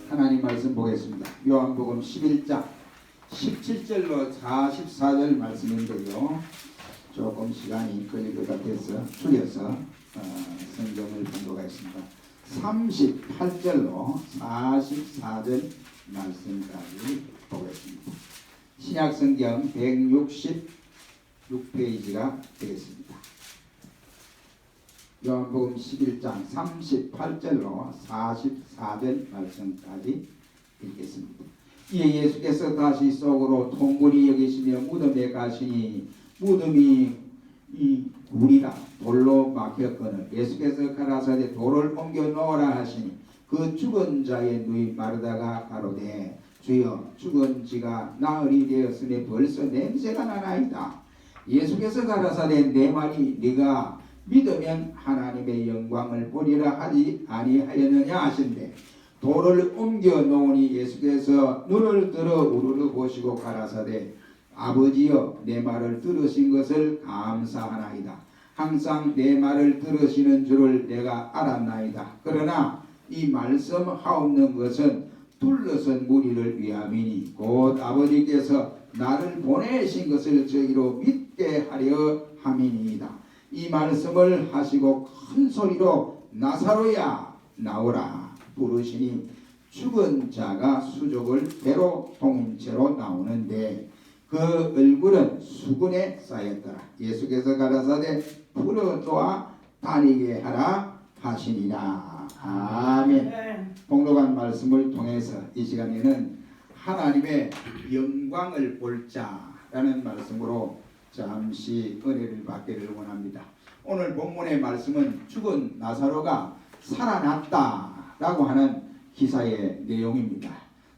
하나님 말씀 보겠습니다. 요한복음 11장 17절로 44절 말씀인데요. 조금 시간이 걸릴 것 같아서 줄여서 성경을 본도가 있습니다. 38절로 44절 말씀까지 보겠습니다. 신약성경 166페이지가 되겠습니다. 요한복음 11장 38절로 44절 말씀까지 읽겠습니다. 이에 예수께서 다시 속으로 통분히 여기시며 무덤에 가시니 무덤이 이 굴이라 돌로 막혔거늘 예수께서 가라사대 돌을 옮겨 놓으라 하시니 그 죽은 자의 누이 마르다가 가로되 주여 죽은 지가 나흘이 되었으니 벌써 냄새가 나나이다. 예수께서 가라사대 내 말이 네가 믿으면 하나님의 영광을 보리라 하지 아니하였느냐 하신대 돌을 옮겨 놓으니 예수께서 눈을 들어 우르르 보시고 가라사대 아버지여 내 말을 들으신 것을 감사하나이다. 항상 내 말을 들으시는 줄을 내가 알았나이다. 그러나 이 말씀하옵는 것은 둘러선 무리를 위함이니 곧 아버지께서 나를 보내신 것을 저희로 믿게 하려 함이니이다. 이 말씀을 하시고 큰 소리로 나사로야 나오라 부르시니 죽은 자가 수족을 배로 동인 채로 나오는데 그 얼굴은 수군에 쌓였더라. 예수께서 가라사대 풀어놓아 다니게 하라 하시니라. 아멘. 봉독한 말씀을 통해서 이 시간에는 하나님의 영광을 볼 자라는 말씀으로 잠시 은혜를 받기를 원합니다. 오늘 본문의 말씀은 죽은 나사로가 살아났다라고 하는 기사의 내용입니다.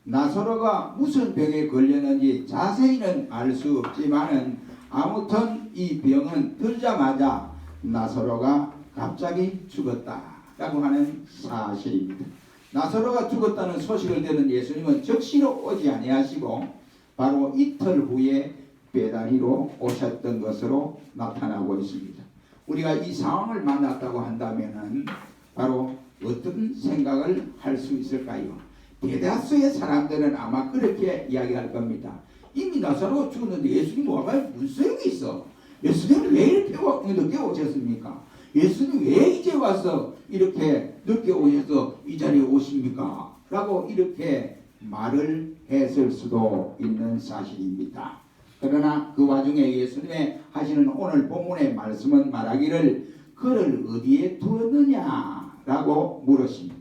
나사로가 무슨 병에 걸렸는지 자세히는 알 수 없지만은 아무튼 이 병은 들자마자 나사로가 갑자기 죽었다라고 하는 사실입니다. 나사로가 죽었다는 소식을 들은 예수님은 즉시로 오지 아니하시고 바로 이틀 후에 베다니로 오셨던 것으로 나타나고 있습니다. 우리가 이 상황을 만났다고 한다면 바로 어떤 생각을 할 수 있을까요? 대다수의 사람들은 아마 그렇게 이야기할 겁니다. 이미 나사로가 죽었는데 예수님 와봐야 무슨 소용이 있어? 예수님 왜 이렇게 늦게 오셨습니까? 예수님 왜 이제 와서 이렇게 늦게 오셔서 이 자리에 오십니까? 라고 이렇게 말을 했을 수도 있는 사실입니다. 그러나 그 와중에 예수님의 하시는 오늘 본문의 말씀은 말하기를 그를 어디에 두었느냐라고 물으십니다.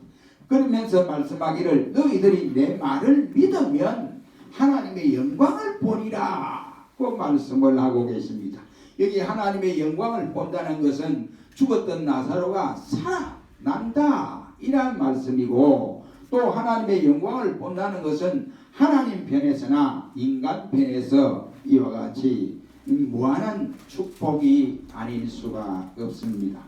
그러면서 말씀하기를 너희들이 내 말을 믿으면 하나님의 영광을 보리라고 말씀을 하고 계십니다. 여기 하나님의 영광을 본다는 것은 죽었던 나사로가 살아난다 이란 말씀이고 또 하나님의 영광을 본다는 것은 하나님 편에서나 인간 편에서 이와 같이 무한한 축복이 아닐 수가 없습니다.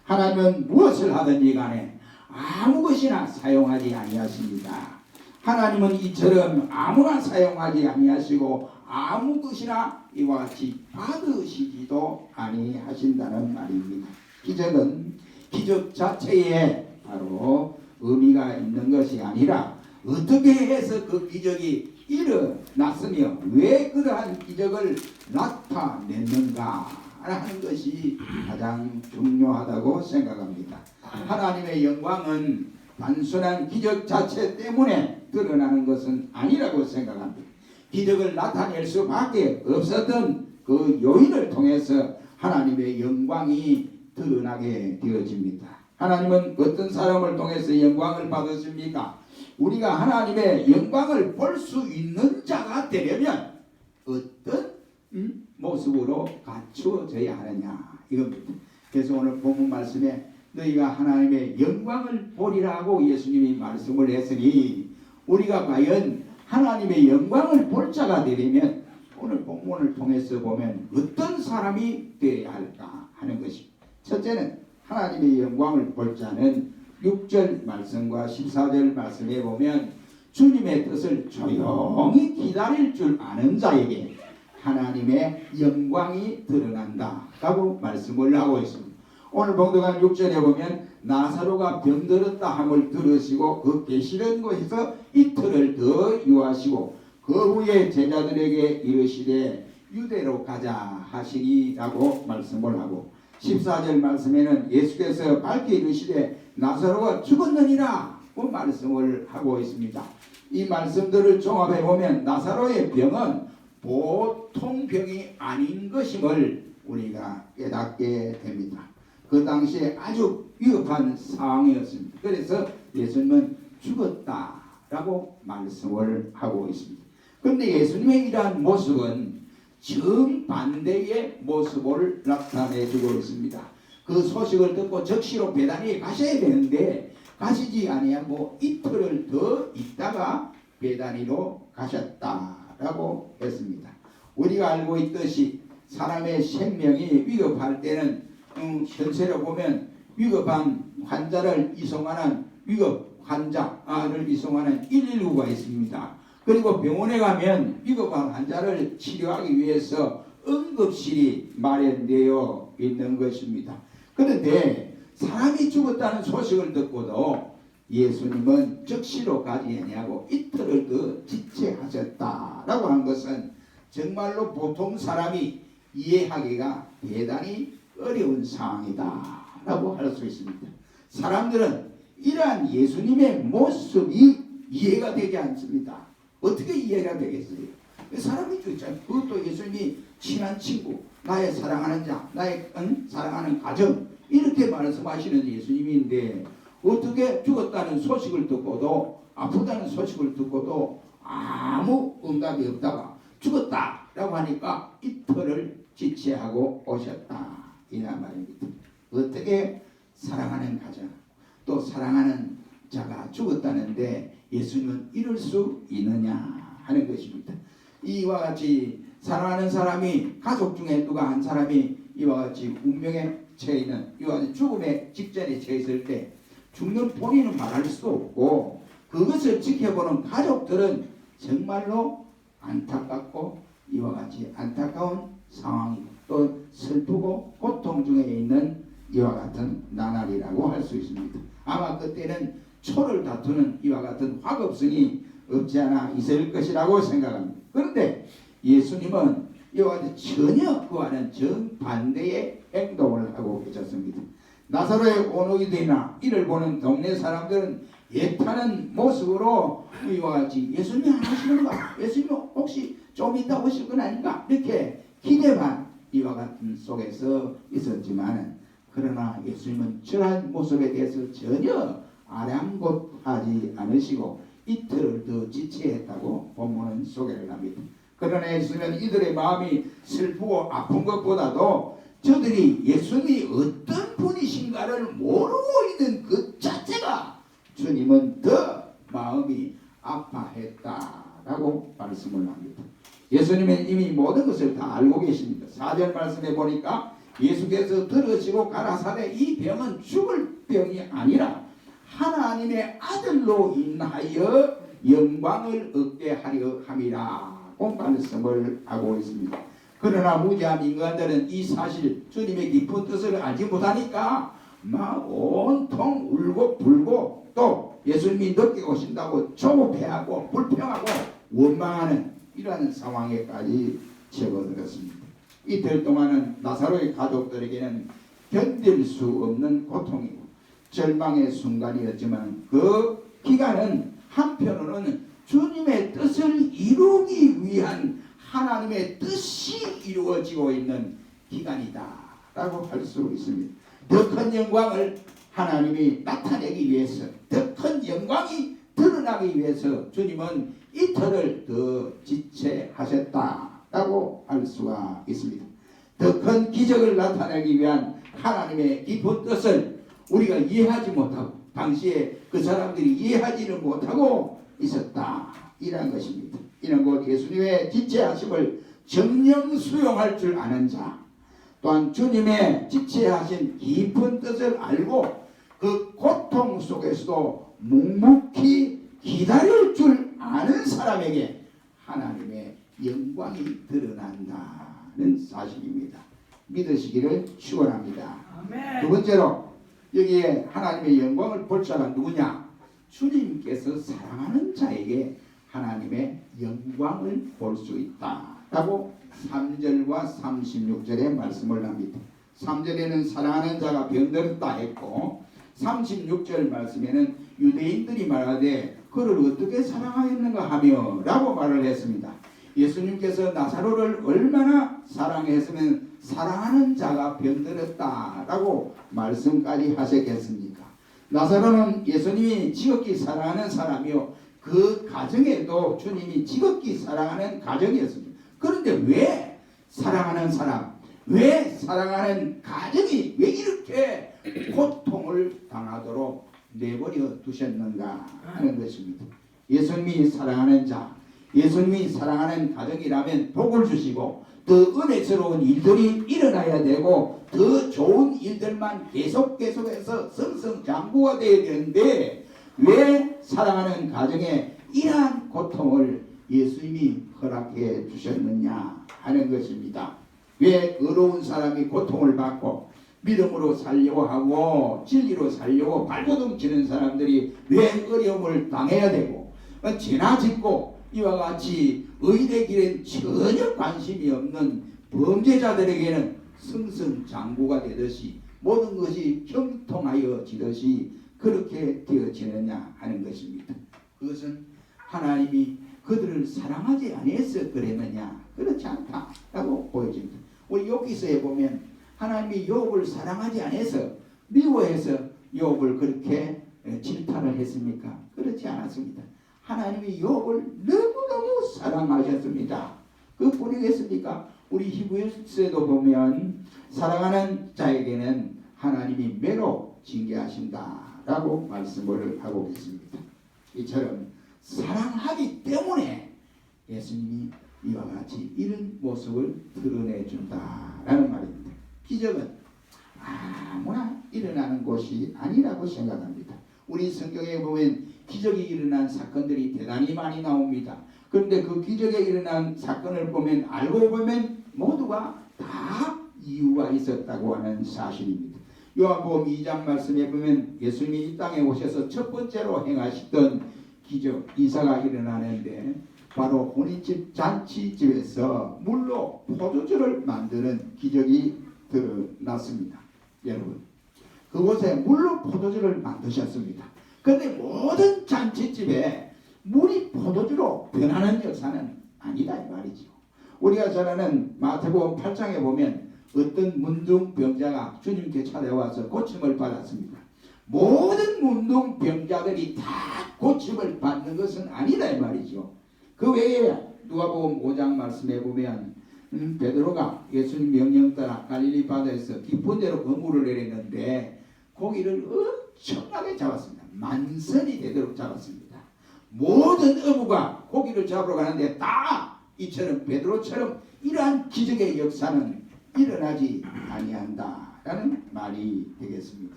하나님은 무엇을 하든지 간에 아무 것이나 사용하지 아니하십니다. 하나님은 이처럼 아무나 사용하지 아니하시고 아무 것이나 이와 같이 받으시지도 아니하신다는 말입니다. 기적은 기적 자체에 바로 의미가 있는 것이 아니라 어떻게 해서 그 기적이 일어났으며 왜 그러한 기적을 나타냈는가 하는 것이 가장 중요하다고 생각합니다. 하나님의 영광은 단순한 기적 자체 때문에 드러나는 것은 아니라고 생각합니다. 기적을 나타낼 수밖에 없었던 그 요인을 통해서 하나님의 영광이 드러나게 되어집니다. 하나님은 어떤 사람을 통해서 영광을 받으십니까? 우리가 하나님의 영광을 볼 수 있는 자가 되려면 어떤 모습으로 갖추어져야 하느냐 이겁니다. 그래서 오늘 본문 말씀에 너희가 하나님의 영광을 보리라고 예수님이 말씀을 했으니 우리가 과연 하나님의 영광을 볼 자가 되려면 오늘 본문을 통해서 보면 어떤 사람이 되어야 할까 하는 것입니다. 첫째는 하나님의 영광을 볼 자는 6절 말씀과 14절 말씀에 보면 주님의 뜻을 조용히 기다릴 줄 아는 자에게 하나님의 영광이 드러난다 라고 말씀을 하고 있습니다. 오늘 봉독한 6절에 보면 나사로가 병들었다 함을 들으시고 그 계시던 곳에서 이틀을 더 유하시고 그 후에 제자들에게 이르시되 유대로 가자 하시니라고 말씀을 하고 14절 말씀에는 예수께서 밝히 이르시되 나사로가 죽었느니라 그 말씀을 하고 있습니다. 이 말씀들을 종합해 보면 나사로의 병은 보통 병이 아닌 것임을 우리가 깨닫게 됩니다. 그 당시에 아주 위급한 상황이었습니다. 그래서 예수님은 죽었다라고 말씀을 하고 있습니다. 그런데 예수님의 이러한 모습은 정반대의 모습을 나타내주고 있습니다. 그 소식을 듣고 즉시로 베다니에 가셔야 되는데 가시지 아니하고 이틀을 더 있다가 베다니로 가셨다라고 했습니다. 우리가 알고 있듯이 사람의 생명이 위급할 때는 현세로 보면 위급한 환자를 이송하는 위급 환자를 이송하는 119가 있습니다. 그리고 병원에 가면 위급한 환자를 치료하기 위해서 응급실이 마련되어 있는 것입니다. 그런데 사람이 죽었다는 소식을 듣고도 예수님은 즉시로 가지 아니하고 이틀을 더 지체하셨다라고 한 것은 정말로 보통 사람이 이해하기가 대단히 어려운 상황이다라고 할 수 있습니다. 사람들은 이러한 예수님의 모습이 이해가 되지 않습니다. 어떻게 이해가 되겠어요? 사람이 죽잖아요. 그것도 예수님이 친한 친구, 나의 사랑하는 자, 나의 사랑하는 가정 이렇게 말씀하시는 예수님인데 어떻게 죽었다는 소식을 듣고도 아프다는 소식을 듣고도 아무 응답이 없다가 죽었다라고 하니까 이틀을 지체하고 오셨다 이란 말입니다. 어떻게 사랑하는 가정 또 사랑하는 자가 죽었다는데 예수님은 이럴 수 있느냐 하는 것입니다. 이와 같이 사랑하는 사람이 가족 중에 누가 한 사람이 이와 같이 운명에 처해 있는 이와 같이 죽음의 직전에 처해 있을 때 죽는 본인은 말할 수 없고 그것을 지켜보는 가족들은 정말로 안타깝고 이와 같이 안타까운 상황이고 또 슬프고 고통 중에 있는 이와 같은 나날이라고 할 수 있습니다. 아마 그때는 초를 다투는 이와 같은 화급성이 없지 않아 있을 것이라고 생각합니다. 그런데 예수님은 이와 같이 전혀 그와는 정반대의 행동을 하고 계셨습니다. 나사로의 오누이들이나 이를 보는 동네 사람들은 애타는 모습으로 이와 같이 예수님이 안 오시는가? 예수님이 혹시 좀 이따 오실 건 아닌가? 이렇게 기대만 이와 같은 속에서 있었지만 그러나 예수님은 저러한 모습에 대해서 전혀 아랑곳하지 않으시고 이틀을 더 지체했다고 본문은 소개를 합니다. 그러나 예수님은 이들의 마음이 슬프고 아픈 것보다도 저들이 예수님이 어떤 분이신가를 모르고 있는 그 자체가 주님은 더 마음이 아파했다라고 말씀을 합니다. 예수님은 이미 모든 것을 다 알고 계십니다. 4절 말씀에 보니까 예수께서 들으시고 가라사대 이 병은 죽을 병이 아니라 하나님의 아들로 인하여 영광을 얻게 하려 함이라고 말씀을 하고 있습니다. 그러나 무지한 인간들은 이 사실 주님의 깊은 뜻을 알지 못하니까 막 온통 울고 불고 또 예수님이 늦게 오신다고 조급해하고 불평하고 원망하는 이러한 상황에까지 접어들었습니다. 이틀 동안은 나사로의 가족들에게는 견딜 수 없는 고통이고 절망의 순간이었지만 그 기간은 한편으로는 주님의 뜻을 이루기 위한 하나님의 뜻이 이루어지고 있는 기간이다라고 할 수 있습니다. 더 큰 영광을 하나님이 나타내기 위해서 더 큰 영광이 드러나기 위해서 주님은 이틀을 더 지체하셨다라고 할 수가 있습니다. 더 큰 기적을 나타내기 위한 하나님의 깊은 뜻을 우리가 이해하지 못하고 당시에 그 사람들이 이해하지를 못하고 있었다 이런 것입니다. 이는 곧 예수님의 지체하심을 정령 수용할 줄 아는 자 또한 주님의 지체하신 깊은 뜻을 알고 그 고통 속에서도 묵묵히 기다릴 줄 아는 사람에게 하나님의 영광이 드러난다는 사실입니다. 믿으시기를 축원합니다. 두 번째로 여기에 하나님의 영광을 볼 자가 누구냐? 주님께서 사랑하는 자에게 하나님의 영광을 볼 수 있다라고 3절과 36절에 말씀을 합니다. 3절에는 사랑하는 자가 병들었다 했고 36절 말씀에는 유대인들이 말하되 그를 어떻게 사랑하였는가 하며 라고 말을 했습니다. 예수님께서 나사로를 얼마나 사랑했으면 사랑하는 자가 병들었다라고 말씀까지 하셨겠습니까? 나사로는 예수님이 지극히 사랑하는 사람이요 그 가정에도 주님이 지극히 사랑하는 가정이었습니다. 그런데 왜 사랑하는 사람, 왜 사랑하는 가정이 왜 이렇게 고통을 당하도록 내버려 두셨는가 하는 것입니다. 예수님이 사랑하는 자, 예수님이 사랑하는 가정이라면 복을 주시고 더 은혜스러운 일들이 일어나야 되고 더 좋은 일들만 계속해서 성성장구가 되어야 되는데 왜 사랑하는 가정에 이러한 고통을 예수님이 허락해 주셨느냐 하는 것입니다. 왜 어려운 사람이 고통을 받고 믿음으로 살려고 하고 진리로 살려고 발버둥치는 사람들이 왜 어려움을 당해야 되고 죄나 짓고 이와 같이 의의 길에 전혀 관심이 없는 범죄자들에게는 승승장구가 되듯이 모든 것이 형통하여 지듯이 그렇게 되어지느냐 하는 것입니다. 그것은 하나님이 그들을 사랑하지 아니해서 그랬느냐? 그렇지 않다라고 보여집니다. 우리 욥기서에 보면 하나님이 욥을 사랑하지 않아서 미워해서 욥을 그렇게 질타를 했습니까? 그렇지 않았습니다. 하나님이 욥을 너무너무 사랑하셨습니다. 그뿐이겠습니까? 우리 히브리서에도 보면 사랑하는 자에게는 하나님이 매로 징계하신다라고 말씀을 하고 있습니다. 이처럼 사랑하기 때문에 예수님이 이와 같이 이런 모습을 드러내준다라는 말입니다. 기적은 아무나 일어나는 것이 아니라고 생각합니다. 우리 성경에 보면 기적이 일어난 사건들이 대단히 많이 나옵니다. 그런데 그 기적에 일어난 사건을 보면 알고 보면 모두가 다 이유가 있었다고 하는 사실입니다. 요한복음 2장 말씀에 보면 예수님이 이 땅에 오셔서 첫 번째로 행하시던 기적 이사가 일어나는데 바로 혼인집 잔치집에서 물로 포도주를 만드는 기적이 드러났습니다. 여러분 그곳에 물로 포도주를 만드셨습니다. 그런데 모든 잔치집에 물이 포도주로 변하는 역사는 아니다 이 말이죠. 우리가 잘 아는 마태복음 8장에 보면 어떤 문둥병자가 주님께 찾아와서 고침을 받았습니다. 모든 문둥병자들이 다 고침을 받는 것은 아니다 이 말이죠. 그 외에 누가복음 5장 말씀에 보면 베드로가 예수님 명령 따라 갈릴리 바다에서 깊은 데로 그물을 내렸는데 고기를 엄청나게 잡았습니다. 만선이 되도록 잡았습니다. 모든 어부가 고기를 잡으러 가는데 다 이처럼 베드로처럼 이러한 기적의 역사는 일어나지 아니한다라는 말이 되겠습니다.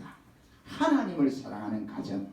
하나님을 사랑하는 가정,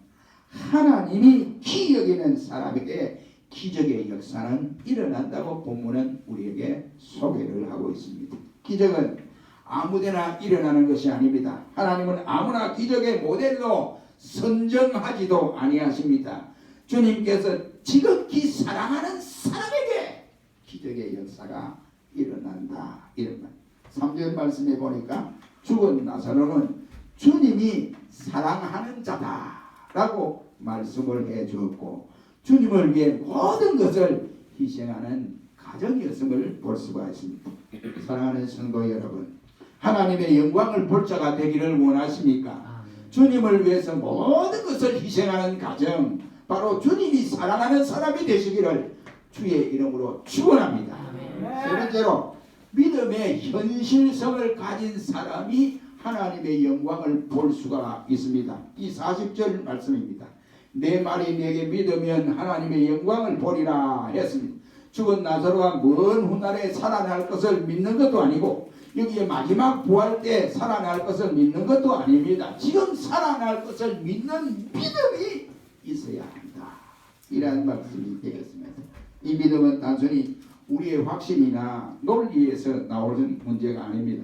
하나님이 기여기는 사람에게 기적의 역사는 일어난다고 본문은 우리에게 소개를 하고 있습니다. 기적은 아무데나 일어나는 것이 아닙니다. 하나님은 아무나 기적의 모델로 선정하지도 아니하십니다. 주님께서 지극히 사랑하는 사람에게 기적의 역사가 일어난다. 이런 말. 3절 말씀에 보니까 죽은 나사로는 주님이 사랑하는 자다라고 말씀을 해 주었고 주님을 위해 모든 것을 희생하는 가정이었음을 볼 수가 있습니다. 사랑하는 성도 여러분, 하나님의 영광을 볼 자가 되기를 원하십니까? 주님을 위해서 모든 것을 희생하는 가정, 바로 주님이 사랑하는 사람이 되시기를 주의 이름으로 축원합니다. 세 번째로 믿음의 현실성을 가진 사람이 하나님의 영광을 볼 수가 있습니다. 이 40절 말씀입니다. 내 말이 내게 믿으면 하나님의 영광을 보리라 했습니다. 죽은 나사로가 먼 훗날에 살아날 것을 믿는 것도 아니고 여기에 마지막 부활 때 살아날 것을 믿는 것도 아닙니다. 지금 살아날 것을 믿는 믿음이 있어야 한다. 이런 말씀이 되겠습니다. 이 믿음은 단순히 우리의 확신이나 논리에서 나오는 문제가 아닙니다.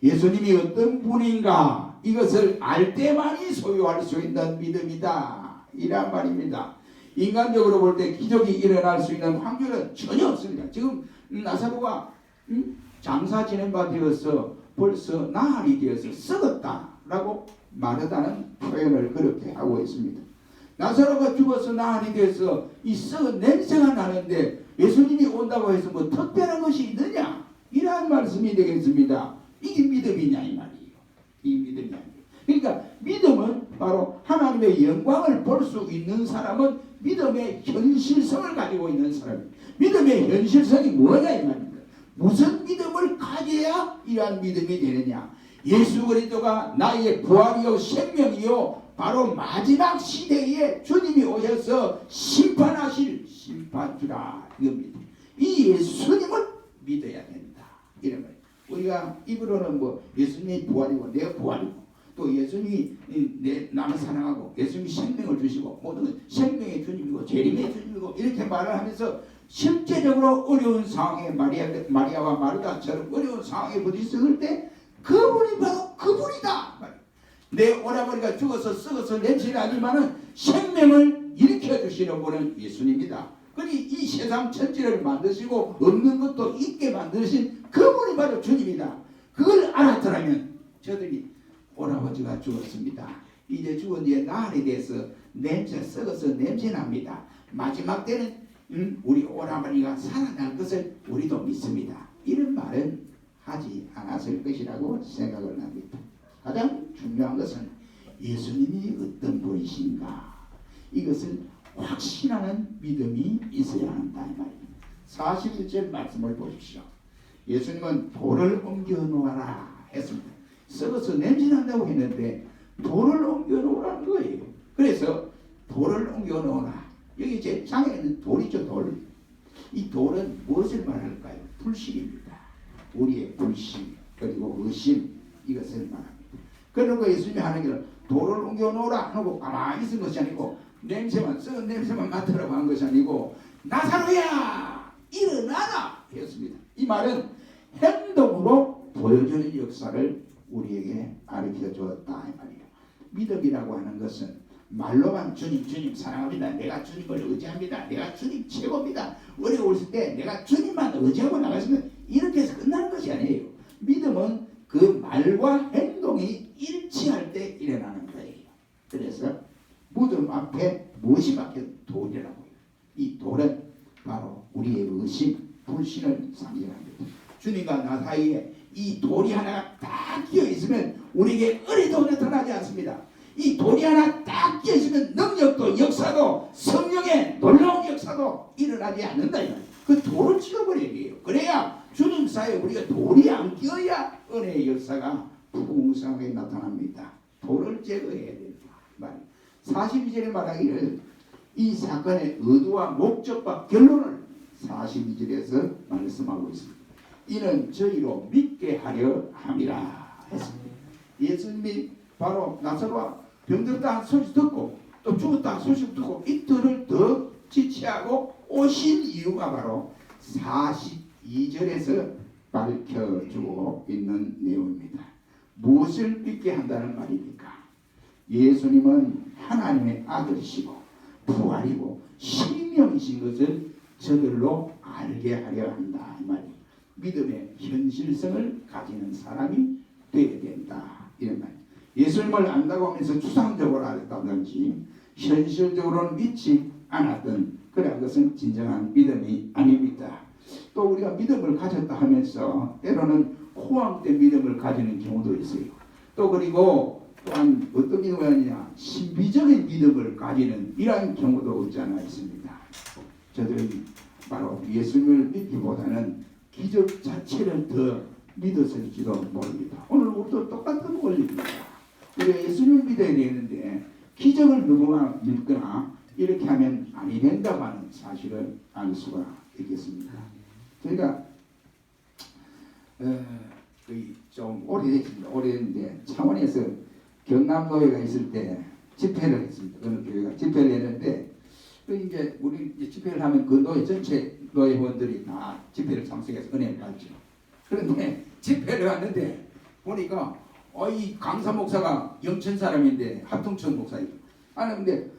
예수님이 어떤 분인가 이것을 알 때만이 소유할 수 있는 믿음이다. 이란 말입니다. 인간적으로 볼 때 기적이 일어날 수 있는 확률은 전혀 없습니다. 지금 나사로가 장사 지낸 바 되어서 벌써 나흘이 되어서 썩었다라고 마르다는 표현을 그렇게 하고 있습니다. 나사로가 죽어서 나흘이 돼서 이 썩은 냄새가 나는데 예수님이 온다고 해서 뭐 특별한 것이 있느냐? 이러한 말씀이 되겠습니다. 이게 믿음이냐 이 말이에요. 이 믿음이 아니에요. 그러니까 믿음은 바로 하나님의 영광을 볼 수 있는 사람은 믿음의 현실성을 가지고 있는 사람입니다. 믿음의 현실성이 뭐냐 이 말입니다. 무슨 믿음을 가져야 이러한 믿음이 되느냐? 예수 그리스도가 나의 부활이요 생명이요 바로 마지막 시대에 주님이 오셔서 심판하실 심판주라 이겁니다. 이 예수님을 믿어야 된다. 이런 거예요. 우리가 입으로는 뭐 예수님이 부활이고 내가 부활이고 또 예수님이 나를 사랑하고 예수님이 생명을 주시고 모든 생명의 주님이고 재림의 주님이고 이렇게 말을 하면서 실제적으로 어려운 상황에 마리아와 마르다처럼 어려운 상황에 부딪혔을 때 그분이 바로 그분이다. 내 오라버니가 죽어서 썩어서 냄새나지만은 생명을 일으켜 주시는 분은 예수님이다. 그러니 이 세상 천지를 만드시고 없는 것도 있게 만드신 그분이 바로 주님이다. 그걸 알았더라면 저들이 오라버지가 죽었습니다. 이제 죽은 뒤에 나흘이 돼서 냄새 썩어서 냄새납니다. 마지막 때는 우리 오라버니가 살아날 것을 우리도 믿습니다. 이런 말은 하지 않았을 것이라고 생각을 합니다. 가장 중요한 것은 예수님이 어떤 분이신가 이것을 확신하는 믿음이 있어야 한다 이 말입니다. 41절 말씀을 보십시오. 예수님은 돌을 옮겨 놓아라 했습니다. 썩어서 냄새난다고 했는데 돌을 옮겨 놓으라는 거예요. 그래서 돌을 옮겨 놓으라. 여기 제 장에는 돌이죠. 돌. 이 돌은 무엇을 말할까요? 불신입니다. 우리의 불신 그리고 의심 이것을 말합니다. 그러니까 예수님이 하는 길은 돌을 옮겨 놓으라 하고 가만히 있은 것이 아니고 냄새만 썩은 냄새만 맡으라고 한 것이 아니고 나사로야 일어나라 했습니다. 이 말은 행동으로 보여주는 역사를 우리에게 가르쳐 주었다 이 말이에요. 믿음이라고 하는 것은 말로만 주님 사랑합니다. 내가 주님을 의지합니다. 내가 주님 최고입니다. 어려울 때 내가 주님만 의지하고 나가시면 이렇게 해서 끝나는 것이 아니에요. 믿음은 그 말과 행동이 일치할 때 일어나는 거예요. 그래서 무덤 앞에 무엇이 박혀 돌이라고요. 이 돌은 바로 우리의 의심, 불신을 상징합니다. 주님과 나 사이에 이 돌이 하나가 딱 끼어 있으면 우리에게 의리도 나타나지 않습니다. 이 돌이 하나 딱 끼어 있으면 능력도 역사도 성령의 놀라운 역사도 일어나지 않는다. 그 돌을 찍어버려야 돼요. 그래야 주님 사이에 우리가 돌이 안 끼어야 은혜의 역사가 풍성하게 나타납니다. 돌을 제거해야 된다. 42절에 말하기를 이 사건의 의도와 목적과 결론을 42절에서 말씀하고 있습니다. 이는 저희로 믿게 하려 함이라 했습니다. 예수님이 바로 나사로가 병들었다 소식 듣고 또 죽었다 소식 듣고 이틀을 더 지체하고 오신 이유가 바로 42절에서 밝혀주고 있는 내용입니다. 무엇을 믿게 한다는 말입니까? 예수님은 하나님의 아들이시고 부활이고 생명이신 것을 저들로 알게 하려 한다 이 말이에요. 믿음의 현실성을 가지는 사람이 되어야 된다 이런 말이에요. 예수님을 안다고 하면서 추상적으로 알았다든지 현실적으로는 믿지 않았던 그런 것은 진정한 믿음이 아닙니다. 또 우리가 믿음을 가졌다 하면서 때로는 호황된 믿음을 가지는 경우도 있어요. 또 그리고 또한 어떤 믿음이 아니냐 신비적인 믿음을 가지는 이러한 경우도 없지 않아 있습니다. 저들은 바로 예수님을 믿기보다는 기적 자체를 더 믿었을지도 모릅니다. 오늘 우리도 똑같은 원리입니다. 우리가 예수님을 믿어야 되는데 기적을 누구나 믿거나 이렇게 하면 아니 된다고 하는 사실을 알 수가 있겠습니다. 저희가 좀 오래됐습니다. 오래됐는데 창원에서 경남노회가 있을 때 집회를 했습니다. 어느 교회가 집회를 했는데 이제 우리 이제 집회를 하면 그 노회 전체 노회원들이 다 집회를 참석해서 은혜를 받죠. 그런데 집회를 하는데 보니까 이 강사 목사가 영천 사람인데 합동천 목사이고. 아니 근데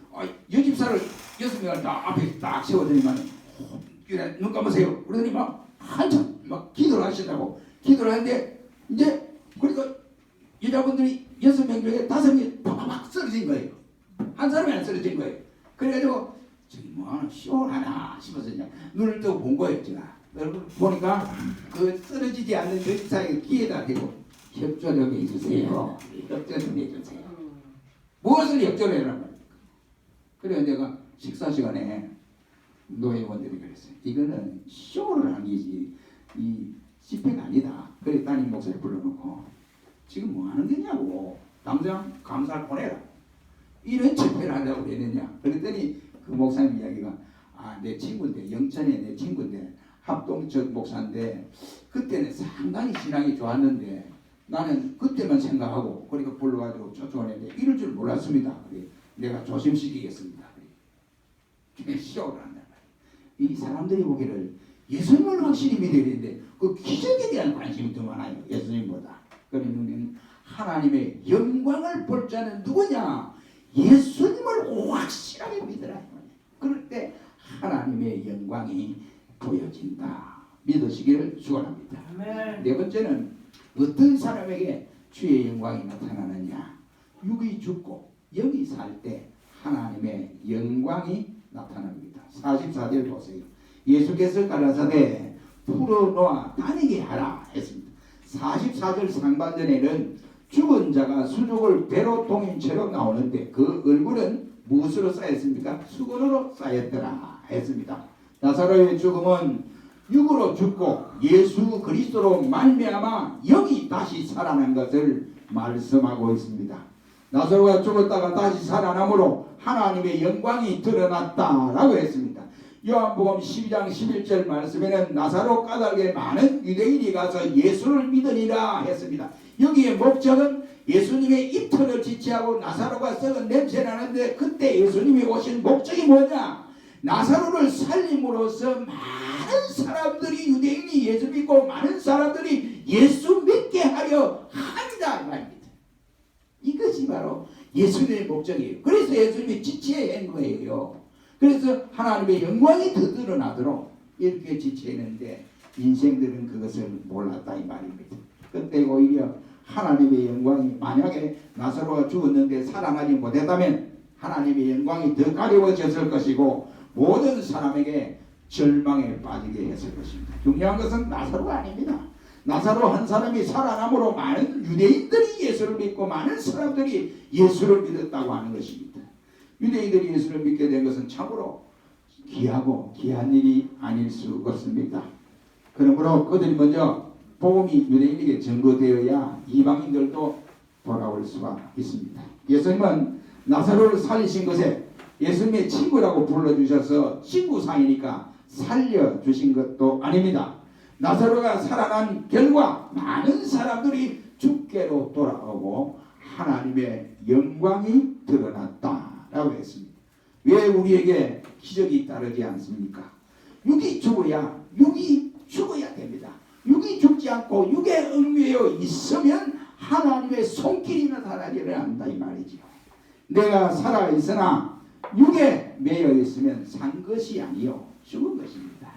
여집사를 6명을 다 앞에 딱 세워드리면 눈 감으세요. 그러더니 막 한참 막 기도를 하신다고. 기도를 하는데 이제 그러니까 여자분들이 6명 중에 5명이 팍팍 쓰러진 거예요. 한 사람이 안 쓰러진 거예요. 그래가지고 저기 뭐하나 시원하나 싶어서 그냥 눈을 뜨고 본 거예요. 제가 보니까 그 쓰러지지 않는 여집사의 귀에다 대고 협조 좀 해주세요. 협조 좀 해주세요. 무엇을 협조를 해라는 말입니까? 그래서 내가 식사 시간에 노회원들이 그랬어요. 이거는 쇼를 하는 게지 이 집회가 아니다. 그래 따님 목사를 불러놓고 지금 뭐 하는 거냐고. 당장 감사를 보내라. 이런 집회를 하려고 그랬느냐. 그랬더니 그 목사님 이야기가 내 친구인데 영천에 내 친구인데 합동적 목사인데 그때는 상당히 신앙이 좋았는데 나는 그때만 생각하고 그러니까 불러가지고 초청했는데 이럴 줄 몰랐습니다. 그래 내가 조심시키겠습니다. 그래 쇼를 한단 말이에요. 이 사람들이 보기를 예수님을 확실히 믿어야 되는데 그 기적에 대한 관심이 더 많아요. 예수님보다. 그러면 하나님의 영광을 볼 자는 누구냐? 예수님을 확실하게 믿으라. 그럴 때 하나님의 영광이 보여진다. 믿으시기를 축원합니다. 네 번째는 어떤 사람에게 주의 영광이 나타나느냐? 육이 죽고 영이 살 때 하나님의 영광이 나타납니다. 44절 보세요. 예수께서 가라사대 풀어놓아 다니게 하라 했습니다. 44절 상반전에는 죽은 자가 수족을 배로 동인 채로 나오는데 그 얼굴은 무엇으로 쌓였습니까? 수건으로 쌓였더라 했습니다. 나사로의 죽음은 육으로 죽고 예수 그리스도로 말미암아 영이 다시 살아난 것을 말씀하고 있습니다. 나사로가 죽었다가 다시 살아남으로 하나님의 영광이 드러났다라고 했습니다. 요한복음 12장 11절 말씀에는 나사로 까닭에 많은 유대인이 가서 예수를 믿으리라 했습니다. 여기에 목적은 예수님의 이틀을 지체하고 나사로가 썩은 냄새 나는데 그때 예수님이 오신 목적이 뭐냐? 나사로를 살림으로써 많은 사람들이 유대인이 예수 믿고 많은 사람들이 예수 믿게 하려 한다 이 말입니다. 이것이 바로 예수님의 목적이에요. 그래서 예수님이 지체한 거예요. 그래서 하나님의 영광이 더 드러나도록 이렇게 지체했는데 인생들은 그것을 몰랐다 이 말입니다. 그때 오히려 하나님의 영광이 만약에 나사로가 죽었는데 살아나지 못했다면 하나님의 영광이 더 가려워졌을 것이고 모든 사람에게 절망에 빠지게 했을 것입니다. 중요한 것은 나사로가 아닙니다. 나사로 한 사람이 살아남으로 많은 유대인들이 예수를 믿고 많은 사람들이 예수를 믿었다고 하는 것입니다. 유대인들이 예수를 믿게 된 것은 참으로 귀하고 귀한 일이 아닐 수 없습니다. 그러므로 그들이 먼저 복음이 유대인에게 전거되어야 이방인들도 돌아올 수가 있습니다. 예수님은 나사로를 살리신 것에 예수님의 친구라고 불러주셔서 친구 사이니까 살려주신 것도 아닙니다. 나사로가 살아난 결과 많은 사람들이 주께로 돌아오고 하나님의 영광이 드러났다라고 했습니다. 왜 우리에게 기적이 따르지 않습니까? 육이 죽어야 됩니다. 육이 죽지 않고 육에 얽매여 있으면 하나님의 손길이 나타나지를 않는다 이 말이죠. 내가 살아있으나 육에 매여 있으면 산 것이 아니요 죽은 것입니다.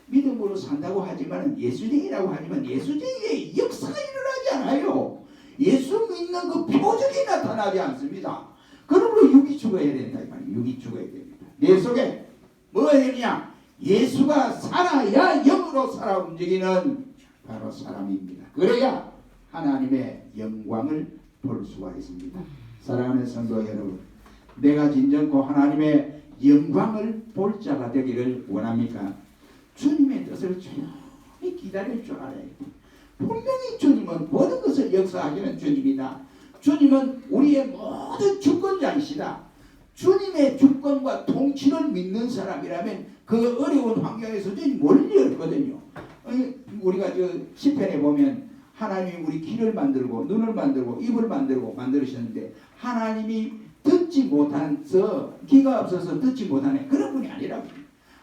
믿음으로 산다고 하지만 예수쟁이라고 하지만 예수쟁이의 역사가 일어나지 않아요. 예수 믿는 그 표적이 나타나지 않습니다. 그러므로 육이 죽어야 된다 이 말이에요. 육이 죽어야 됩니다. 내 속에 뭐가 되느냐? 예수가 살아야 영으로 살아 움직이는 바로 사람입니다. 그래야 하나님의 영광을 볼 수가 있습니다. 사랑하는 성도 여러분, 내가 진정코 하나님의 영광을 볼 자가 되기를 원합니까? 주님의 뜻을 조용히 기다릴 줄 알아야 돼요. 분명히 주님은 모든 것을 역사하시는 주님이다. 주님은 우리의 모든 주권자이시다. 주님의 주권과 통치를 믿는 사람이라면 그 어려운 환경에서 주님 멀리 없거든요. 우리가 저 시편에 보면 하나님이 우리 귀를 만들고 눈을 만들고 입을 만들고 만드셨는데 하나님이 듣지 못해서 귀가 없어서 듣지 못하네 그런 분이 아니라고.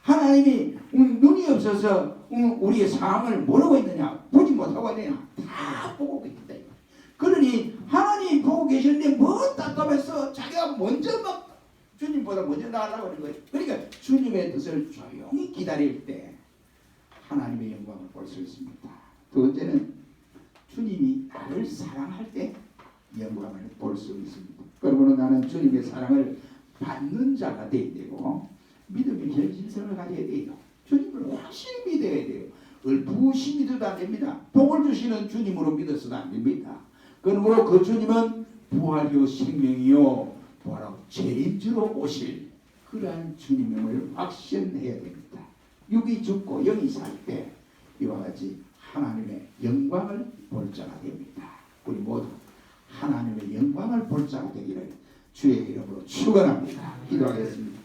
하나님이 눈이 없어서 우리의 상황을 모르고 있느냐 보지 못하고 있느냐 다 보고 있다. 그러니 하나님 보고 계시는데 뭐 답답해서 자기가 먼저 막 주님보다 먼저 나가려고 하는 거예요. 그러니까 주님의 뜻을 조용히 기다릴 때 하나님의 영광을 볼 수 있습니다. 두 번째는 주님이 나를 사랑할 때 영광을 볼 수 있습니다. 그러므로 나는 주님의 사랑을 받는 자가 되어야 되고 믿음의 현실성을 가져야 돼요. 주님을 확실히 믿어야 돼요. 얼부시 믿어도 안 됩니다. 복을 주시는 주님으로 믿어서도 안 됩니다. 그러므로 그 주님은 부활이요 생명이요 부활하고 재림주로 오실 그러한 주님을 확신해야 됩니다. 육이 죽고 영이 살 때 이와 같이 하나님의 영광을 볼 자가 됩니다. 우리 모두 하나님의 영광을 볼 자가 되기를 주의 이름으로 축원합니다. 기도하겠습니다.